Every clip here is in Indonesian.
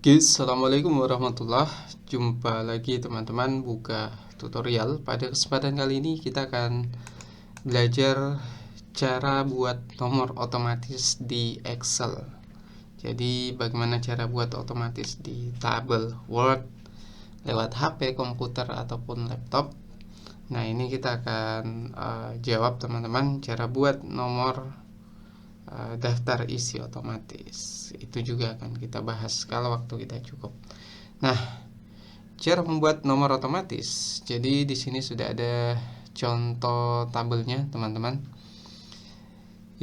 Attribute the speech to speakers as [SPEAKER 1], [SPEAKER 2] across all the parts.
[SPEAKER 1] Oke, assalamualaikum warahmatullah. Jumpa lagi teman-teman, buka tutorial. Pada kesempatan kali ini kita akan belajar cara buat nomor otomatis di Excel. Jadi bagaimana cara buat otomatis di tabel Word lewat HP, komputer ataupun laptop. Nah, ini kita akan jawab teman-teman cara buat nomor daftar isi otomatis. Itu juga akan kita bahas kalau waktu kita cukup. Nah, cara membuat nomor otomatis. Jadi di sini sudah ada contoh tabelnya, teman-teman.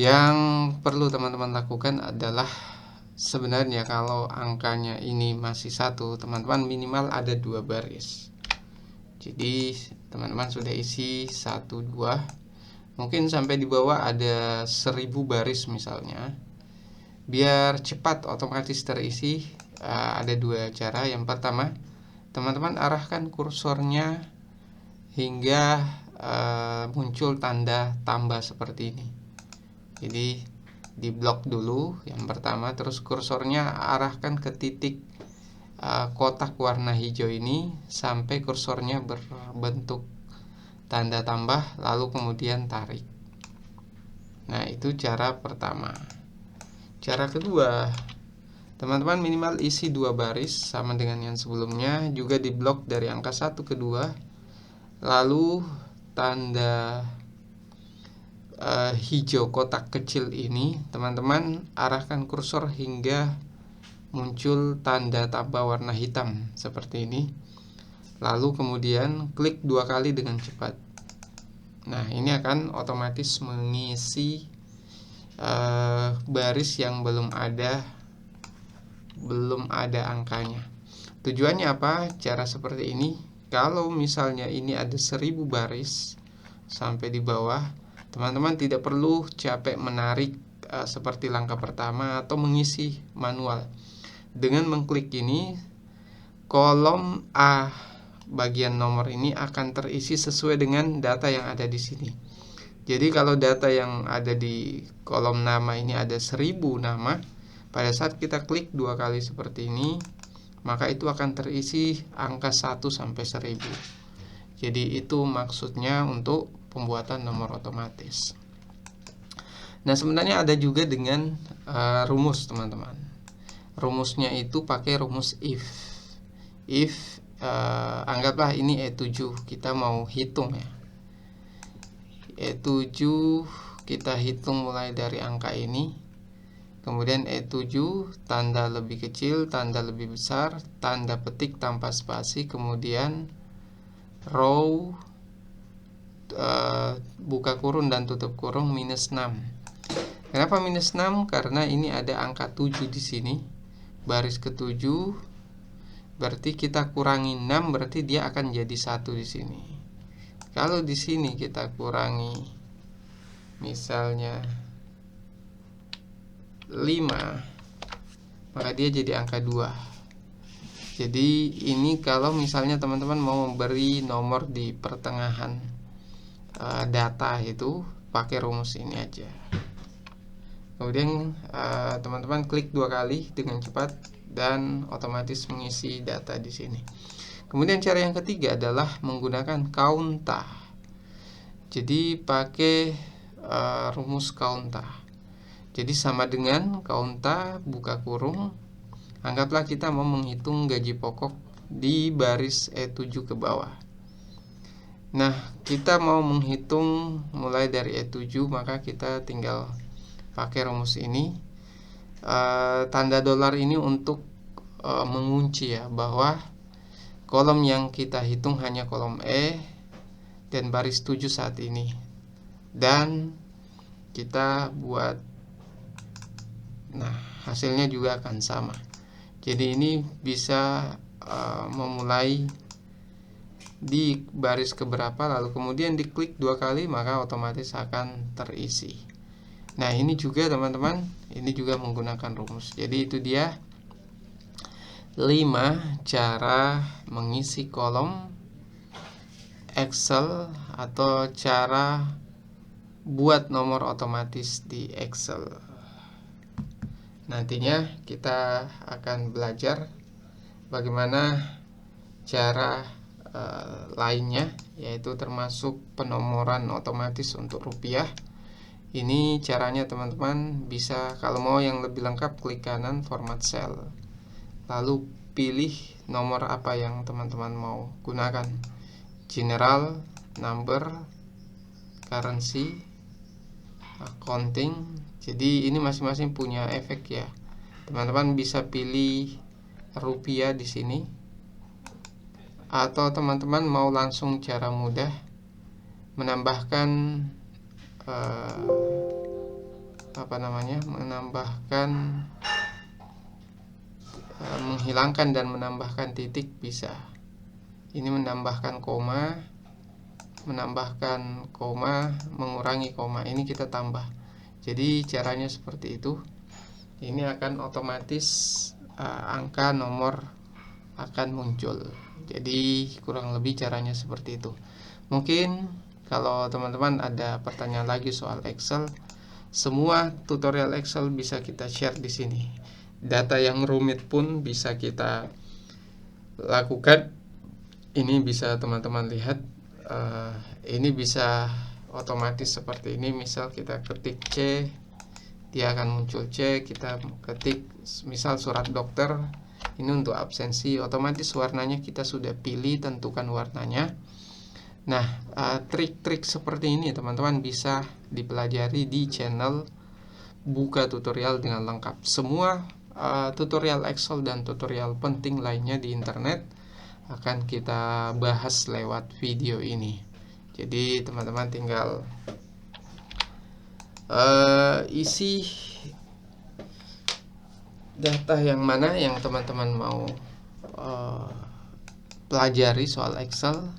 [SPEAKER 1] Yang perlu teman-teman lakukan adalah sebenarnya kalau angkanya ini masih satu, teman-teman minimal ada 2 baris. Jadi teman-teman sudah isi 1, 2, mungkin sampai di bawah ada 1000 baris misalnya. Biar cepat otomatis terisi, ada 2 cara. Yang pertama, teman-teman arahkan kursornya hingga muncul tanda tambah seperti ini. Jadi di blok dulu yang pertama, terus kursornya arahkan ke titik kotak warna hijau ini sampai kursornya berbentuk tanda tambah, lalu kemudian tarik. Nah, itu cara pertama. Cara kedua, teman-teman minimal isi 2 baris sama dengan yang sebelumnya, juga di blok dari angka 1 ke 2. Lalu tanda hijau kotak kecil ini teman-teman arahkan kursor hingga muncul tanda tambah warna hitam seperti ini. Lalu kemudian klik 2 kali dengan cepat. Nah, ini akan otomatis mengisi baris yang belum ada angkanya. Tujuannya apa? Cara seperti ini, kalau misalnya ini ada 1000 baris sampai di bawah, teman-teman tidak perlu capek menarik seperti langkah pertama atau mengisi manual. Dengan mengklik ini, kolom A bagian nomor ini akan terisi sesuai dengan data yang ada di sini. Jadi kalau data yang ada di kolom nama ini ada 1000 nama, pada saat kita klik 2 kali seperti ini, maka itu akan terisi angka 1 sampai 1000. Jadi itu maksudnya untuk pembuatan nomor otomatis. Nah, sebenarnya ada juga dengan rumus, teman-teman. Rumusnya itu pakai rumus if. If anggaplah ini E7, kita mau hitung ya. E7 kita hitung mulai dari angka ini. Kemudian E7 tanda lebih kecil, tanda lebih besar, tanda petik tanpa spasi, kemudian row buka kurung dan tutup kurung minus 6. Kenapa minus 6? Karena ini ada angka 7 di sini. Baris ke-7 berarti kita kurangi 6, berarti dia akan jadi 1 di sini. Kalau di sini kita kurangi misalnya 5, maka dia jadi angka 2. Jadi ini kalau misalnya teman-teman mau memberi nomor di pertengahan data itu, pakai rumus ini aja. Kemudian teman-teman klik 2 kali dengan cepat dan otomatis mengisi data di sini. Kemudian cara yang ketiga adalah menggunakan countah. Jadi pakai rumus countah. Jadi sama dengan countah buka kurung. Anggaplah kita mau menghitung gaji pokok di baris E7 ke bawah. Nah, kita mau menghitung mulai dari E7, maka kita tinggal pakai rumus ini. Tanda dolar ini untuk mengunci ya, bahwa kolom yang kita hitung hanya kolom E dan baris 7 saat ini. Dan kita buat, nah hasilnya juga akan sama. Jadi ini bisa memulai di baris keberapa, lalu kemudian diklik 2 kali, maka otomatis akan terisi. Nah, ini juga teman-teman, ini juga menggunakan rumus. Jadi itu dia 5 cara mengisi kolom Excel atau cara buat nomor otomatis di Excel. Nantinya kita akan belajar bagaimana cara lainnya, yaitu termasuk penomoran otomatis untuk rupiah. Ini caranya teman-teman bisa, kalau mau yang lebih lengkap klik kanan format cell, lalu pilih nomor apa yang teman-teman mau gunakan, general, number, currency, accounting. Jadi ini masing-masing punya efek ya. Teman-teman bisa pilih rupiah di sini, atau teman-teman mau langsung cara mudah menambahkan menghilangkan dan menambahkan titik bisa. Ini menambahkan koma, mengurangi koma, ini kita tambah. Jadi caranya seperti itu. Ini akan otomatis angka nomor akan muncul. Jadi kurang lebih caranya seperti itu. Mungkin kalau teman-teman ada pertanyaan lagi soal Excel, semua tutorial Excel bisa kita share di sini. Data yang rumit pun bisa kita lakukan. Ini bisa teman-teman lihat. Ini bisa otomatis seperti ini. Misal kita ketik C, dia akan muncul C. Kita ketik misal surat dokter, ini untuk absensi, otomatis warnanya kita sudah pilih, tentukan warnanya. Nah, trik-trik seperti ini teman-teman bisa dipelajari di channel Buka Tutorial dengan lengkap. Semua tutorial Excel dan tutorial penting lainnya di internet akan kita bahas lewat video ini. Jadi teman-teman tinggal isi data yang mana yang teman-teman mau pelajari soal Excel,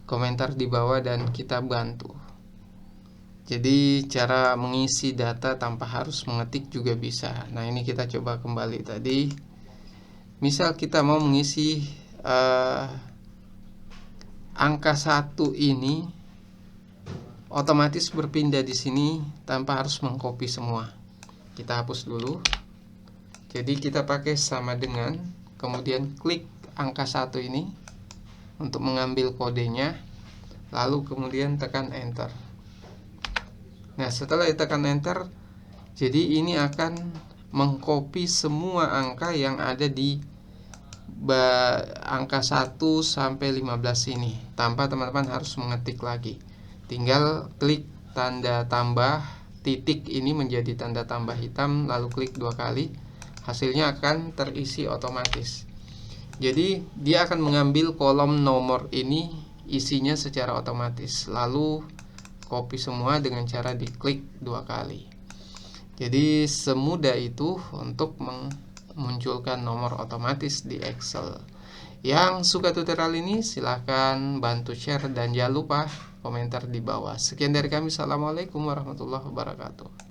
[SPEAKER 1] komentar di bawah dan kita bantu. Jadi cara mengisi data tanpa harus mengetik juga bisa. Nah, ini kita coba kembali tadi. Misal kita mau mengisi angka 1 ini, otomatis berpindah di sini tanpa harus mengcopy semua. Kita hapus dulu. Jadi kita pakai sama dengan, kemudian klik angka 1 ini untuk mengambil kodenya, lalu kemudian tekan enter. Nah, setelah ditekan enter, jadi ini akan mengcopy semua angka yang ada di angka 1 sampai 15 ini tanpa teman-teman harus mengetik lagi. Tinggal klik tanda tambah, titik ini menjadi tanda tambah hitam, lalu klik 2 kali, hasilnya akan terisi otomatis. Jadi dia akan mengambil kolom nomor ini, isinya secara otomatis, lalu copy semua dengan cara diklik 2 kali. Jadi semudah itu untuk memunculkan nomor otomatis di Excel. Yang suka tutorial ini silahkan bantu share dan jangan lupa komentar di bawah. Sekian dari kami. Assalamualaikum warahmatullahi wabarakatuh.